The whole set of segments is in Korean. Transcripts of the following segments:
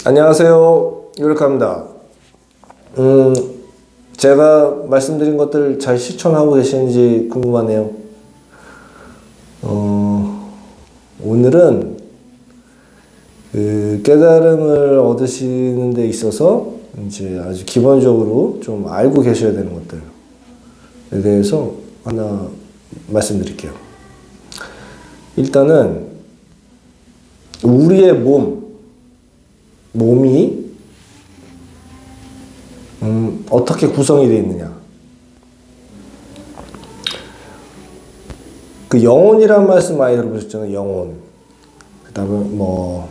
안녕하세요. 유력합니다. 제가 말씀드린 것들 잘 실천하고 계시는지 궁금하네요. 오늘은 그 깨달음을 얻으시는 데 있어서 이제 아주 기본적으로 좀 알고 계셔야 되는 것들에 대해서 하나 말씀드릴게요. 일단은 우리의 몸이 어떻게 구성이 되어 있느냐. 그 영혼이란 말씀 많이 들어보셨잖아요. 영혼. 그 다음에 뭐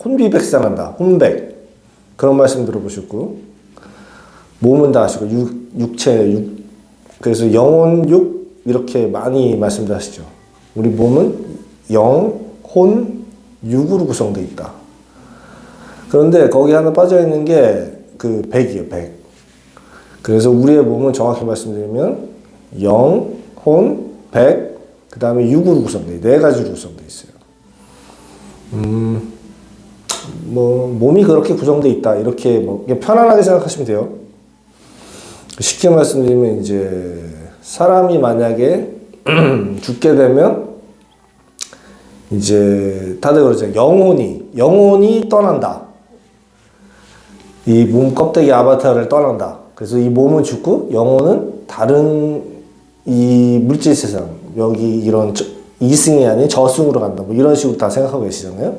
혼비백산한다. 혼백. 그런 말씀 들어보셨고, 몸은 다 아시고, 육체. 그래서 영혼, 육 이렇게 많이 말씀들 하시죠. 우리 몸은 영, 혼, 육으로 구성되어 있다. 그런데 거기 하나 빠져있는 게 그 백이에요. 백. 그래서 우리의 몸은 정확히 말씀드리면 영, 혼, 백, 그 다음에 육으로 구성되어 있어요. 네 가지로 구성되어 있어요. 몸이 그렇게 구성되어 있다. 이렇게 편안하게 생각하시면 돼요. 쉽게 말씀드리면 이제 사람이 만약에 죽게 되면 이제 다들 그러죠. 영혼이 떠난다. 이 몸 껍데기 아바타를 떠난다. 그래서 이 몸은 죽고 영혼은 다른 이 물질 세상, 여기 이런 이승이 아닌 저승으로 간다. 뭐 이런 식으로 다 생각하고 계시잖아요.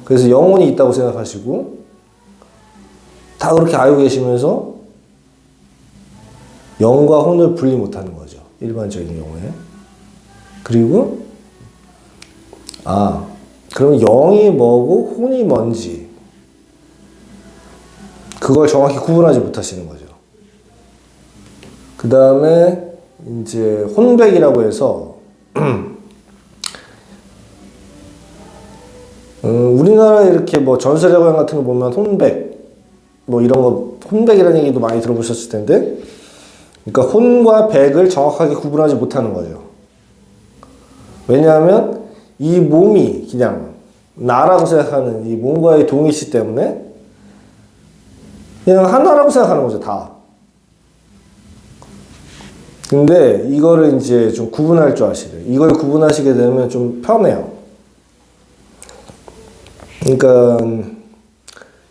그래서 영혼이 있다고 생각하시고 다 그렇게 알고 계시면서 영과 혼을 분리 못하는 거죠. 일반적인 경우에. 그리고 그럼 영이 뭐고 혼이 뭔지 그걸 정확히 구분하지 못하시는 거죠. 그 다음에 이제 혼백이라고 해서 우리나라에 이렇게 뭐 전설의 고향 같은 거 보면 혼백 뭐 이런 거 혼백이라는 얘기도 많이 들어보셨을 텐데, 그러니까 혼과 백을 정확하게 구분하지 못하는 거죠. 왜냐하면 이 몸이 그냥 나라고 생각하는 이 몸과의 동일시 때문에 그냥 하나라고 생각하는 거죠, 다. 근데 이거를 이제 좀 구분할 줄 아시래요. 이걸 구분하시게 되면 좀 편해요. 그러니까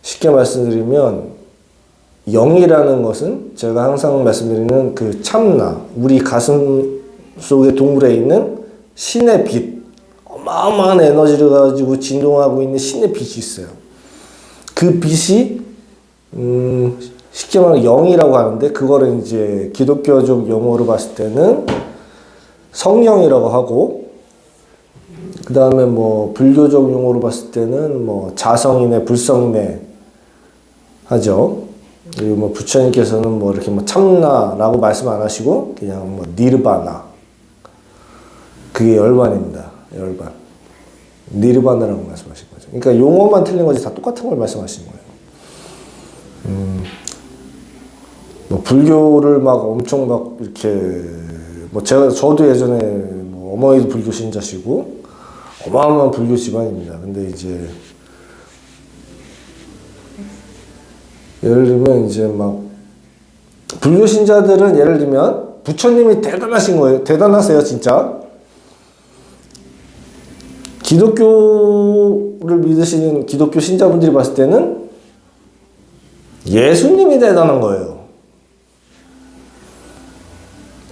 쉽게 말씀드리면 영이라는 것은 제가 항상 말씀드리는 그 참나, 우리 가슴 속에 동물에 있는 신의 빛, 어마어마한 에너지를 가지고 진동하고 있는 신의 빛이 있어요. 그 빛이 쉽게 말하면 영이라고 하는데, 그거를 이제 기독교적 용어로 봤을 때는 성령이라고 하고, 그 다음에 뭐 불교적 용어로 봤을 때는 뭐 자성이네 불성이네 하죠. 그리고 뭐 부처님께서는 뭐 이렇게 뭐 참나라고 말씀 안 하시고 그냥 뭐 니르바나, 그게 열반입니다. 열반. 니르바나라고 말씀하신 거죠. 그러니까 용어만 틀린 거지 다 똑같은 걸 말씀하시는 거예요. 뭐 불교를 막 엄청 막 이렇게 뭐 저도 예전에 뭐 어머니도 불교 신자시고 어마어마한 불교 집안입니다. 근데 이제 예를 들면 이제 막 불교 신자들은 예를 들면 부처님이 대단하신 거예요. 대단하세요, 진짜. 기독교를 믿으시는 기독교 신자분들이 봤을 때는 예수님이 대단한 거예요.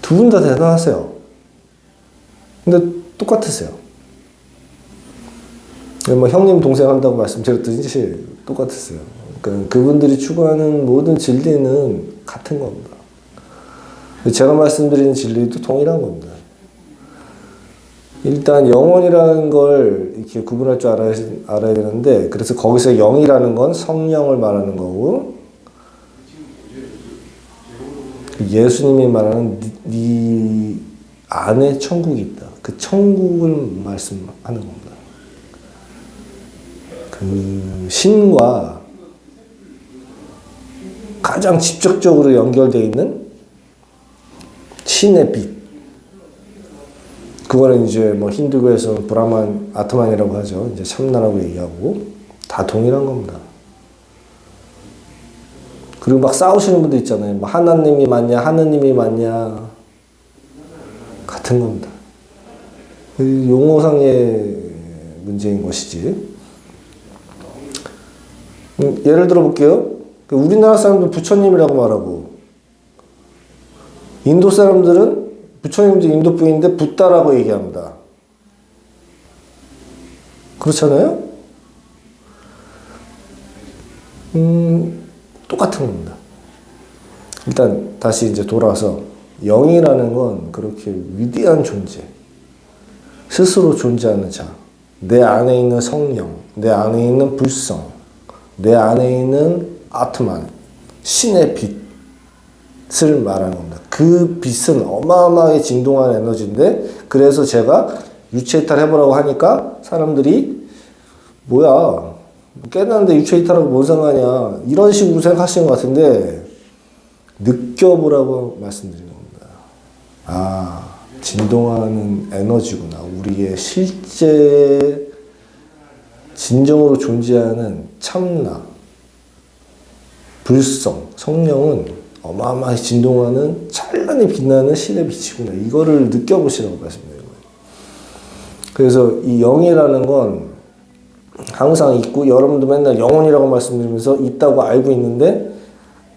두 분 다 대단하세요. 근데 똑같으세요. 뭐 형님 동생 한다고 말씀드렸듯이 똑같으세요. 그러니까 그분들이 추구하는 모든 진리는 같은 겁니다. 제가 말씀드리는 진리도 동일한 겁니다. 일단 영혼이라는 걸 이렇게 구분할 줄 알아야 되는데, 그래서 거기서 영이라는 건 성령을 말하는 거고, 예수님이 말하는 네 안에 천국이 있다. 그 천국을 말씀하는 겁니다. 그 신과 가장 직접적으로 연결되어 있는 신의 빛. 그거는 이제 뭐 힌두교에서는 브라만, 아트만이라고 하죠. 이제 참나라고 얘기하고 다 동일한 겁니다. 그리고 막 싸우시는 분들 있잖아요. 뭐 하나님이 맞냐, 하느님이 맞냐. 같은 겁니다. 용어상의 문제인 것이지. 예를 들어 볼게요. 우리나라 사람들 부처님이라고 말하고, 인도 사람들은 부처님도 인도부인데 붓다라고 얘기합니다. 그렇잖아요? 똑같은 겁니다. 일단 다시 이제 돌아와서 영이라는 건 그렇게 위대한 존재, 스스로 존재하는 자, 내 안에 있는 성령, 내 안에 있는 불성, 내 안에 있는 아트만, 신의 빛을 말하는 겁니다. 그 빛은 어마어마하게 진동하는 에너지인데, 그래서 제가 유체이탈 해보라고 하니까 사람들이 뭐야, 깨닫는데 유체이탈하고 뭔 상관이야, 이런 식으로 생각하시는 것 같은데, 느껴보라고 말씀드린 겁니다. 아, 진동하는 에너지구나. 우리의 실제 진정으로 존재하는 참나, 불성, 성령은 어마어마하게 진동하는 찬란히 빛나는 신의 빛이구나. 이거를 느껴보시라고 말씀드린 거예요. 그래서 이 영이라는 건 항상 있고, 여러분도 맨날 영혼이라고 말씀드리면서 있다고 알고 있는데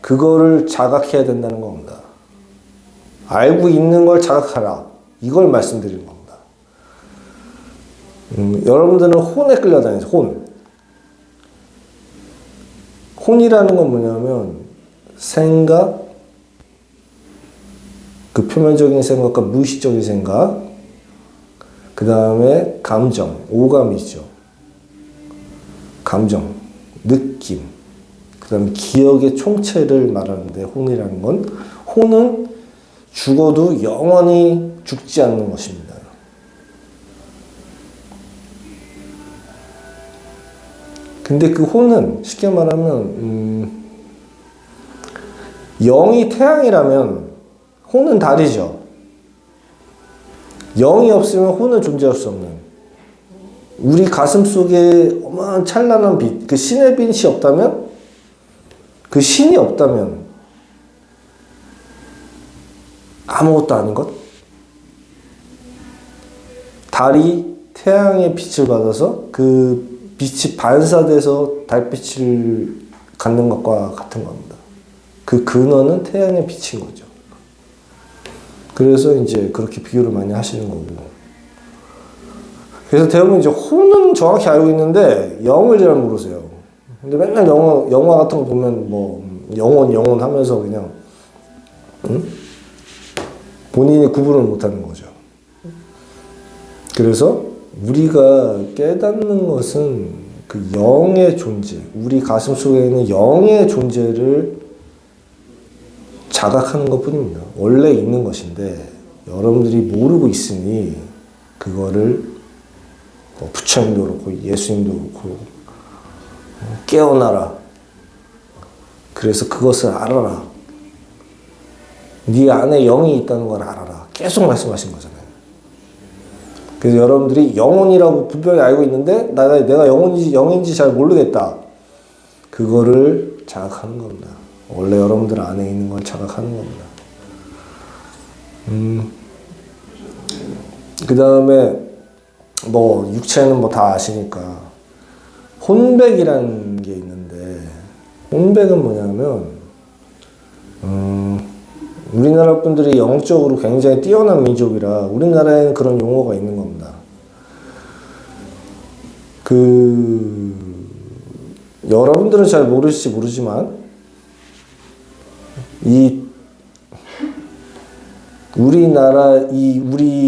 그거를 자각해야 된다는 겁니다. 알고 있는 걸 자각하라. 이걸 말씀드리는 겁니다. 여러분들은 혼에 끌려다니죠. 혼이라는 건 뭐냐면 생각, 그 표면적인 생각과 무의식적인 생각, 그 다음에 감정, 오감이죠. 감정, 느낌, 그 다음에 기억의 총체를 말하는데, 혼이라는 건, 혼은 죽어도 영원히 죽지 않는 것입니다. 근데 그 혼은 쉽게 말하면 영이 태양이라면 혼은 달이죠. 영이 없으면 혼은 존재할 수 없는, 우리 가슴 속에 어마어마한 찬란한 빛, 그 신의 빛이 없다면, 그 신이 없다면 아무것도 아닌 것? 달이 태양의 빛을 받아서 그 빛이 반사돼서 달빛을 갖는 것과 같은 겁니다. 그 근원은 태양의 빛인 거죠. 그래서 이제 그렇게 비교를 많이 하시는 거고. 그래서 대부분 이제 혼은 정확히 알고 있는데 영을 잘 모르세요. 근데 맨날 영화 같은 거 보면 뭐 영혼 하면서 그냥 본인이 구분을 못하는 거죠. 그래서 우리가 깨닫는 것은 그 영의 존재, 우리 가슴 속에 있는 영의 존재를 자각하는 것 뿐입니다. 원래 있는 것인데 여러분들이 모르고 있으니 그거를 부처님도 그렇고 예수님도 그렇고 깨어나라. 그래서 그것을 알아라. 네 안에 영이 있다는 걸 알아라. 계속 말씀하신 거잖아요. 그래서 여러분들이 영혼이라고 분명히 알고 있는데 내가 영인지 잘 모르겠다. 그거를 자각하는 겁니다. 원래 여러분들 안에 있는 걸 자각하는 겁니다. 그 다음에 뭐 육체는 뭐 다 아시니까 혼백이라는 게 있는데, 혼백은 뭐냐면 우리나라 분들이 영적으로 굉장히 뛰어난 민족이라 우리나라에는 그런 용어가 있는 겁니다. 여러분들은 잘 모르실지 모르지만 우리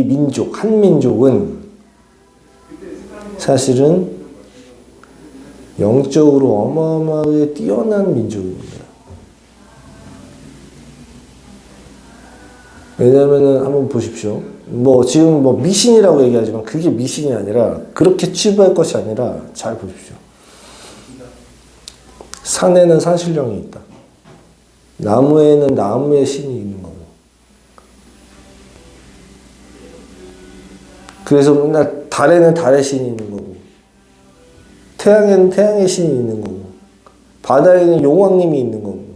민족, 한민족은 사실은 영적으로 어마어마하게 뛰어난 민족입니다. 왜냐면은 한번 보십시오. 지금 미신이라고 얘기하지만 그게 미신이 아니라, 그렇게 치부할 것이 아니라 잘 보십시오. 산에는 산신령이 있다. 나무에는 나무의 신이 있는 거고. 그래서 맨날 달에는 달의 신이 있는 거고, 태양에는 태양의 신이 있는 거고, 바다에는 용왕님이 있는 거고.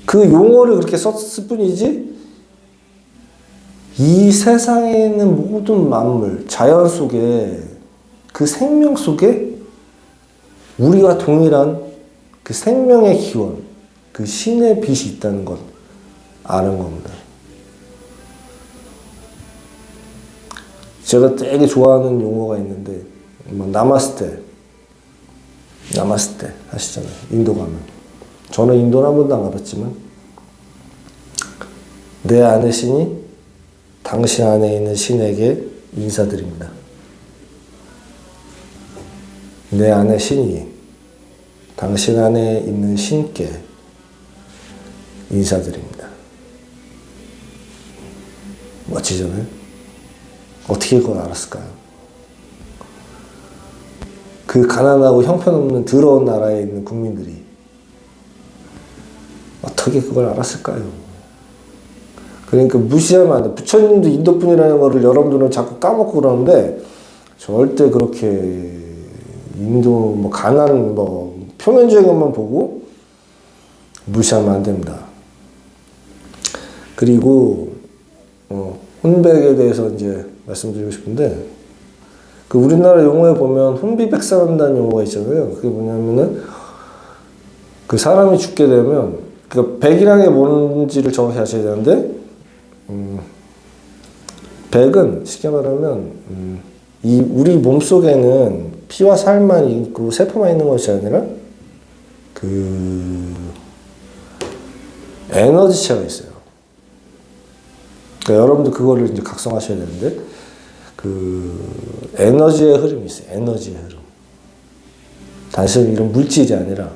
그 용어를 그렇게 썼을 뿐이지, 이 세상에 있는 모든 만물, 자연 속에, 그 생명 속에 우리가 동일한 그 생명의 기원, 그 신의 빛이 있다는 걸 아는 겁니다. 제가 되게 좋아하는 용어가 있는데, 뭐 나마스테 하시잖아요. 인도 가면. 저는 인도는 한 번도 안 가봤지만, 내 안의 신이 당신 안에 있는 신에게 인사드립니다. 내 안의 신이 당신 안에 있는 신께 인사드립니다. 멋지잖아요? 어떻게 그걸 알았을까요? 그 가난하고 형편없는 더러운 나라에 있는 국민들이 어떻게 그걸 알았을까요? 그러니까 무시하면 안 돼. 부처님도 인도분이라는 거를 여러분들은 자꾸 까먹고 그러는데, 절대 그렇게 인도 뭐 가난 뭐 표면적인 것만 보고 무시하면 안 됩니다. 그리고 혼백에 대해서 이제 말씀드리고 싶은데, 그 우리나라 용어에 보면 혼비백산한다는 용어가 있잖아요. 그게 뭐냐면은 그 사람이 죽게 되면, 그 백이라는 게 뭔지를 정확히 아셔야 되는데, 백은 쉽게 말하면 이 우리 몸 속에는 피와 살만 있고 세포만 있는 것이 아니라 그 에너지체가 있어요. 그러니까 여러분들 그거를 이제 각성하셔야 되는데, 그 에너지의 흐름이 있어요. 에너지의 흐름. 단순히 이런 물질이 아니라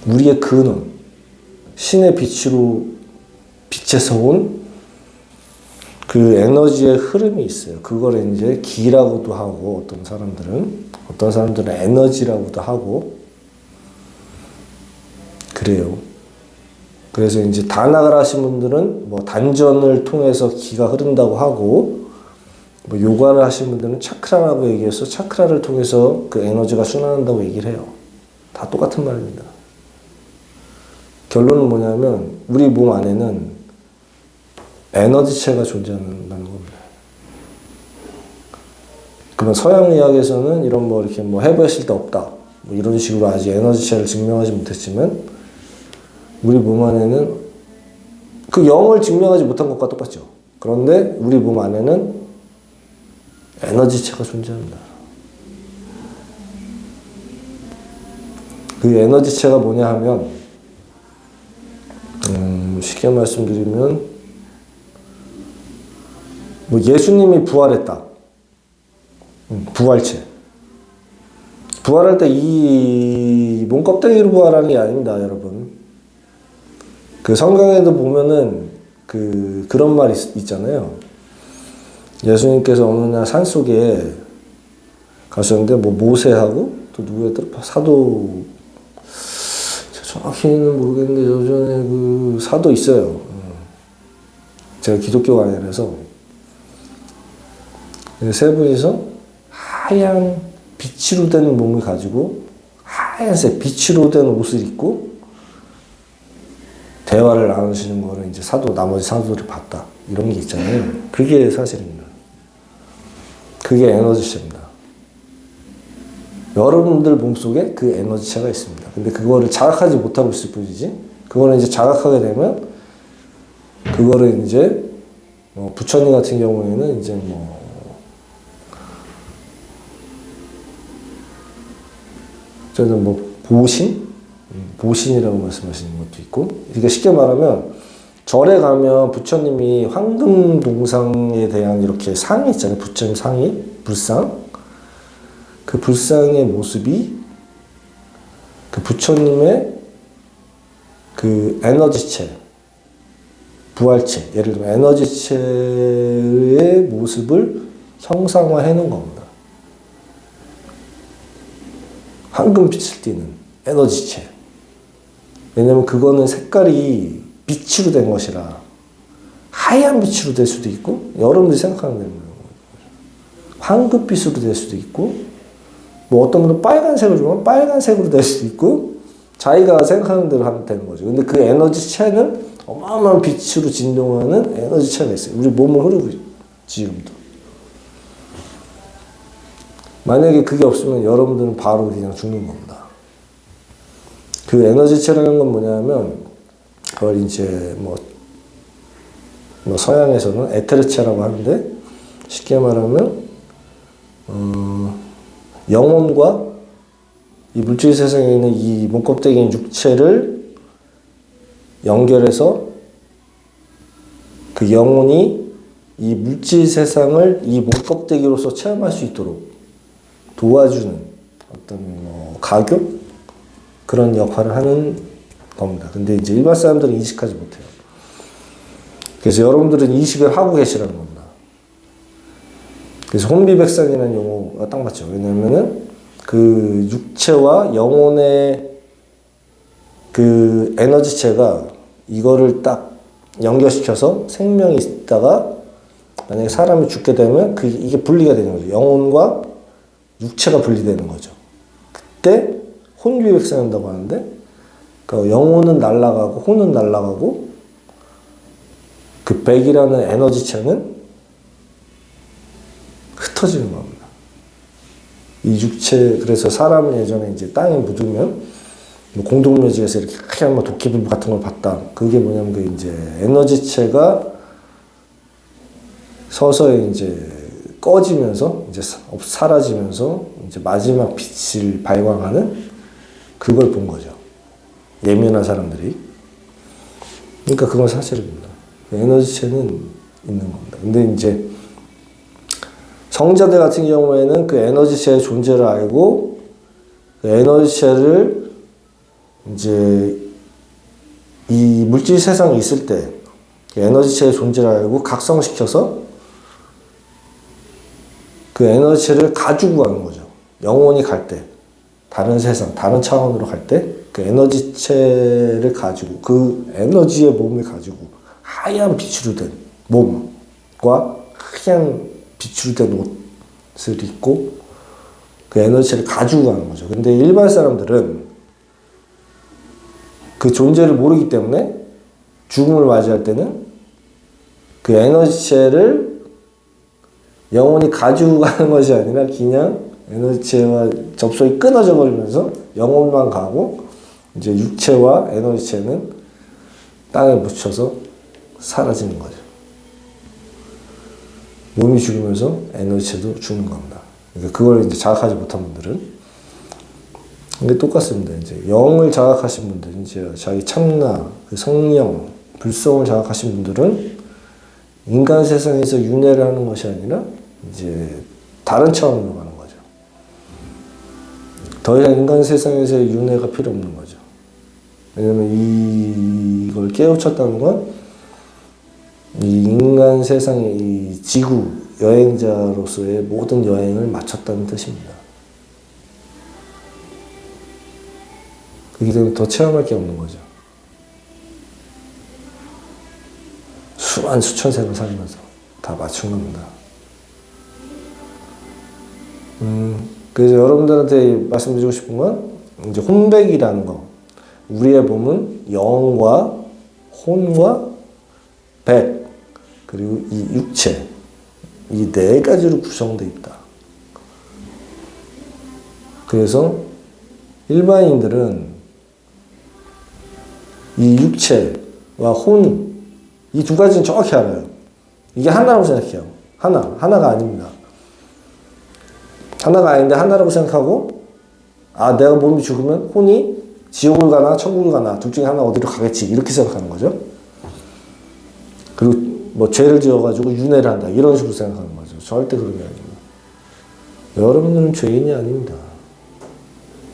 우리의 근원, 신의 빛에서 온 그 에너지의 흐름이 있어요. 그걸 이제 기라고도 하고, 어떤 사람들은 에너지라고도 하고, 그래요. 그래서 이제 단학을 하신 분들은 뭐 단전을 통해서 기가 흐른다고 하고, 뭐 요가를 하신 분들은 차크라라고 얘기해서 차크라를 통해서 그 에너지가 순환한다고 얘기를 해요. 다 똑같은 말입니다. 결론은 뭐냐면 우리 몸 안에는 에너지체가 존재한다는 겁니다. 그러면 서양 의학에서는 이런 뭐 이렇게 뭐 해부했을 때 없다, 뭐 이런 식으로 아직 에너지체를 증명하지 못했지만, 우리 몸 안에는 그 영을 증명하지 못한 것과 똑같죠. 그런데 우리 몸 안에는 에너지체가 존재합니다. 그 에너지체가 뭐냐 하면, 쉽게 말씀드리면, 뭐 예수님이 부활했다. 부활체. 부활할 때 이 몸껍데기로 부활하는 게 아닙니다, 여러분. 그 성경에도 보면은 그런 말이 있잖아요. 예수님께서 어느 날 산속에 가셨는데, 뭐 모세하고 또 누구였더라? 사도, 정확히는 모르겠는데 예전에 그 사도 있어요. 제가 기독교가 아니라서. 세 분이서 하얀 빛으로 된 몸을 가지고 하얀색 빛으로 된 옷을 입고 대화를 나누시는 거를 이제 나머지 사도들이 봤다. 이런 게 있잖아요. 그게 사실입니다. 그게 에너지체입니다. 여러분들 몸속에 그 에너지체가 있습니다. 근데 그거를 자각하지 못하고 있을 뿐이지, 그거를 이제 자각하게 되면, 그거를 이제, 부처님 같은 경우에는 이제 저는 보신이라고 말씀하시는 것도 있고, 그러니까 쉽게 말하면, 절에 가면 부처님이 황금 동상에 대한 이렇게 상이 있잖아요. 부처님 상이, 불상. 그 불상의 모습이 그 부처님의 그 에너지체, 부활체, 예를 들면 에너지체의 모습을 형상화해 놓은 겁니다. 황금빛을 띠는 에너지체. 왜냐면 그거는 색깔이 빛으로 된 것이라 하얀 빛으로 될 수도 있고, 여러분들이 생각하는 대로 황금빛으로 될 수도 있고, 뭐 어떤 분은 빨간색을 주면 빨간색으로 될 수도 있고, 자기가 생각하는 대로 하면 되는 거죠. 근데 그 에너지체는 어마어마한 빛으로 진동하는 에너지체가 있어요. 우리 몸을 흐르고 있지, 지금도. 만약에 그게 없으면 여러분들은 바로 그냥 죽는 겁니다. 그 에너지체라는 건 뭐냐면, 그걸 이제 뭐 서양에서는 에테르체라고 하는데, 쉽게 말하면, 영혼과 이 물질 세상에 있는 이 몸껍데기인 육체를 연결해서 그 영혼이 이 물질 세상을 이 몸껍데기로서 체험할 수 있도록 도와주는 어떤 가교? 그런 역할을 하는 겁니다. 근데 이제 일반 사람들은 인식하지 못해요. 그래서 여러분들은 인식을 하고 계시라는 겁니다. 그래서 혼비백산이라는 용어가 딱 맞죠. 왜냐면은 그 육체와 영혼의 그 에너지체가 이거를 딱 연결시켜서 생명이 있다가 만약에 사람이 죽게 되면 이게 분리가 되는 거죠. 영혼과 육체가 분리되는 거죠. 그때 혼비백산한다고 하는데, 그 영혼은 날아가고 혼은 날아가고 그 백이라는 에너지체는 흩어지는 겁니다. 이 육체, 그래서 사람은 예전에 이제 땅에 묻으면 공동묘지에서 이렇게 하얀 도깨비 같은 걸 봤다. 그게 뭐냐면 그 이제 에너지체가 서서히 이제 꺼지면서 이제 사라지면서 이제 마지막 빛을 발광하는 그걸 본 거죠. 예민한 사람들이. 그러니까 그건 사실입니다. 에너지체는 있는 겁니다. 근데 이제 성자들 같은 경우에는 그 에너지체의 존재를 알고 그 에너지체를 이제 이 물질 세상에 있을 때 그 에너지체의 존재를 알고 각성시켜서 그 에너지체를 가지고 가는 거죠. 영혼이 갈 때, 다른 세상, 다른 차원으로 갈 때 그 에너지체를 가지고 그 에너지의 몸을 가지고 하얀 빛으로 된 몸과 하얀 빛으로 된 옷을 입고 그 에너지체를 가지고 가는 거죠. 근데 일반 사람들은 그 존재를 모르기 때문에 죽음을 맞이할 때는 그 에너지체를 영혼이 가지고 가는 것이 아니라 그냥 에너지체와 접속이 끊어져 버리면서 영혼만 가고 이제 육체와 에너지체는 땅에 묻혀서 사라지는 거죠. 몸이 죽으면서 에너지체도 죽는 겁니다. 그러니까 그걸 이제 자각하지 못한 분들은 이게 똑같습니다. 이제 영을 자각하신 분들, 이제 자기 참나, 그 성령, 불성을 자각하신 분들은 인간 세상에서 윤회를 하는 것이 아니라 이제 다른 차원으로 가는 거죠. 더 이상 인간 세상에서의 윤회가 필요 없는 거죠. 왜냐면 이걸 깨우쳤다는 건 이 인간 세상의 이 지구 여행자로서의 모든 여행을 마쳤다는 뜻입니다. 그렇기 때문에 더 체험할 게 없는 거죠. 수천 생을 살면서 다 맞춘 겁니다. 그래서 여러분들한테 말씀드리고 싶은 건 이제 혼백이라는 거. 우리의 몸은 영과 혼과 백, 그리고 이 육체, 이 네 가지로 구성되어 있다. 그래서 일반인들은 이 육체와 혼, 이 두 가지는 정확히 알아요. 이게 하나라고 생각해요. 하나가 아닙니다. 하나가 아닌데 하나라고 생각하고, 아, 내가 몸이 죽으면 혼이 지옥을 가나 천국을 가나 둘 중에 하나 어디로 가겠지, 이렇게 생각하는 거죠. 그리고 뭐 죄를 지어가지고 윤회를 한다, 이런 식으로 생각하는 거죠. 절대 그런 게 아닙니다. 여러분들은 죄인이 아닙니다.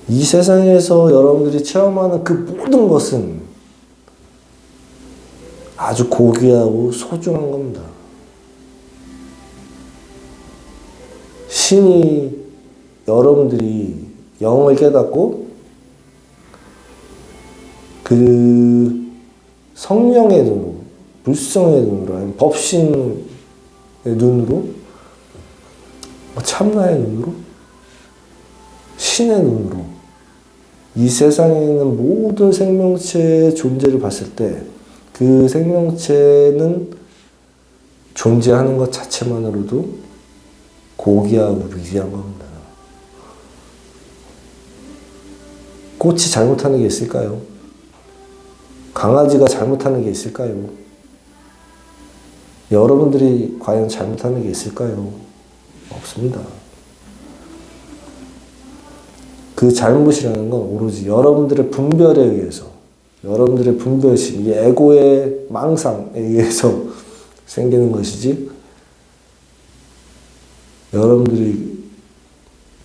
이 세상에서 여러분들이 체험하는 그 모든 것은 아주 고귀하고 소중한 겁니다. 신이 여러분들이 영을 깨닫고 그 성령의 눈으로 불성의 눈으로, 아니면 법신의 눈으로, 참나의 눈으로, 신의 눈으로 이 세상에 있는 모든 생명체의 존재를 봤을 때 그 생명체는 존재하는 것 자체만으로도 고귀하고 위대한 겁니다. 꽃이 잘못하는 게 있을까요? 강아지가 잘못하는 게 있을까요? 여러분들이 과연 잘못하는 게 있을까요? 없습니다. 그 잘못이라는 건 오로지 여러분들의 분별에 의해서, 여러분들의 분별심, 이 에고의 망상에 의해서 생기는 것이지,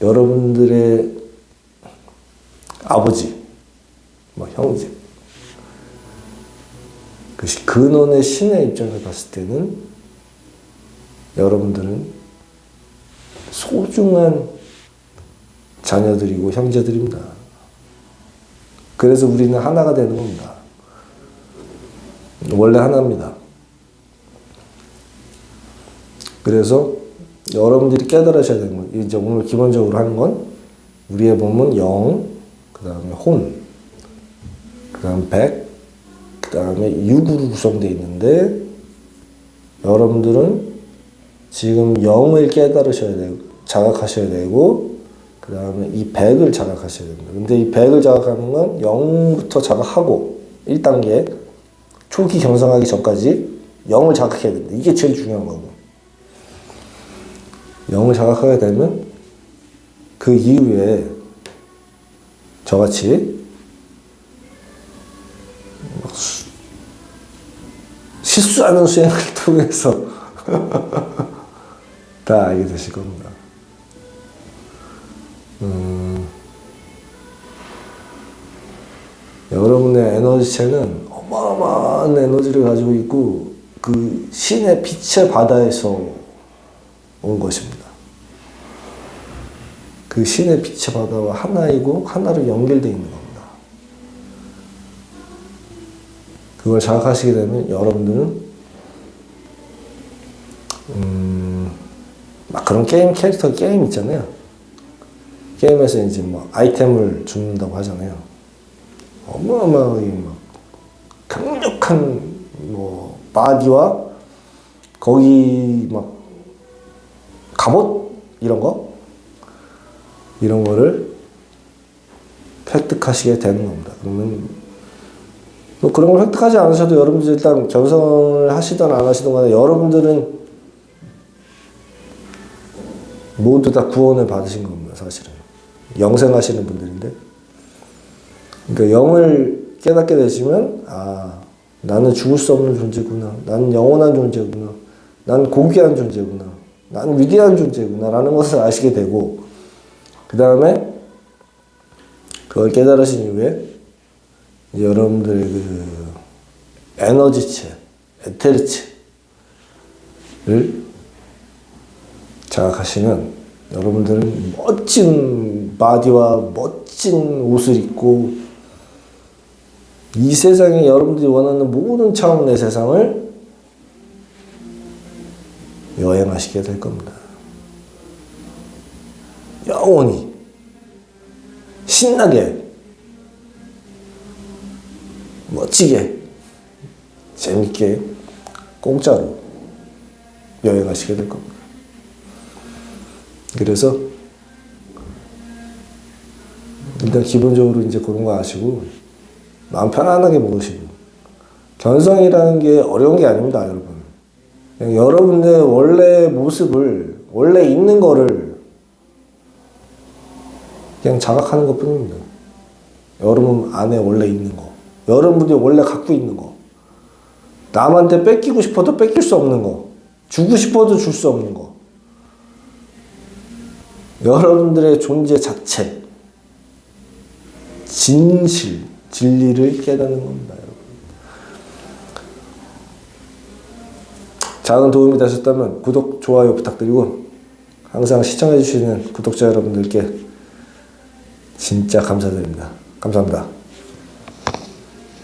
여러분들의 아버지, 형제, 그 근원의 신의 입장에서 봤을 때는 여러분들은 소중한 자녀들이고 형제들입니다. 그래서 우리는 하나가 되는 겁니다. 원래 하나입니다. 그래서 여러분들이 깨달으셔야 되는 건, 이제 오늘 기본적으로 하는 건, 우리의 몸은 영, 그 다음에 혼, 그 다음 백, 그 다음에 육으로 구성되어 있는데, 여러분들은 지금 영을 깨달으셔야 되고, 자각하셔야 되고, 그 다음에 이 백을 자각하셔야 됩니다. 근데 이 백을 자각하는 건 0부터 자각하고 1단계 초기 경성하기 전까지 0을 자각해야 됩니다. 이게 제일 중요한 거고. 0을 자각하게 되면 그 이후에 저같이 실수하는 수행을 통해서 다 알게 되실 겁니다. 여러분의 에너지체는 어마어마한 에너지를 가지고 있고 그 신의 빛의 바다에서 온 것입니다. 그 신의 빛의 바다와 하나이고 하나로 연결되어 있는 겁니다. 그걸 자각하시게 되면 여러분들은 막 그런 캐릭터 게임 있잖아요. 게임에서 이제 아이템을 준다고 하잖아요. 어마어마하게 강력한 바디와 거기 갑옷 이런 거를 획득하시게 되는 겁니다. 그러면 그런 걸 획득하지 않으셔도 여러분들 일단 견성을 하시든 안 하시든 간에 여러분들은 모두 다 구원을 받으신 겁니다. 사실은 영생하시는 분들인데, 그러니까 영을 깨닫게 되시면 나는 죽을 수 없는 존재구나, 나는 영원한 존재구나, 나는 고귀한 존재구나, 나는 위대한 존재구나 라는 것을 아시게 되고, 그 다음에 그걸 깨달으신 이후에 이제 여러분들의 그 에너지체, 에테르체를 자각하시면 여러분들은 멋진 바디와 멋진 옷을 입고 이 세상에 여러분들이 원하는 모든 차원의 세상을 여행하시게 될 겁니다. 영원히 신나게 멋지게 재밌게 공짜로 여행하시게 될 겁니다. 그래서 일단 기본적으로 이제 그런 거 아시고 마음 편안하게 먹으시고, 견성이라는 게 어려운 게 아닙니다, 여러분. 그냥 여러분의 원래 모습을, 원래 있는 거를 그냥 자각하는 것 뿐입니다. 여러분 안에 원래 있는 거, 여러분들이 원래 갖고 있는 거, 남한테 뺏기고 싶어도 뺏길 수 없는 거, 주고 싶어도 줄 수 없는 거, 여러분들의 존재 자체, 진실, 진리를 깨닫는 겁니다, 여러분. 작은 도움이 되셨다면 구독, 좋아요 부탁드리고, 항상 시청해주시는 구독자 여러분들께 진짜 감사드립니다. 감사합니다.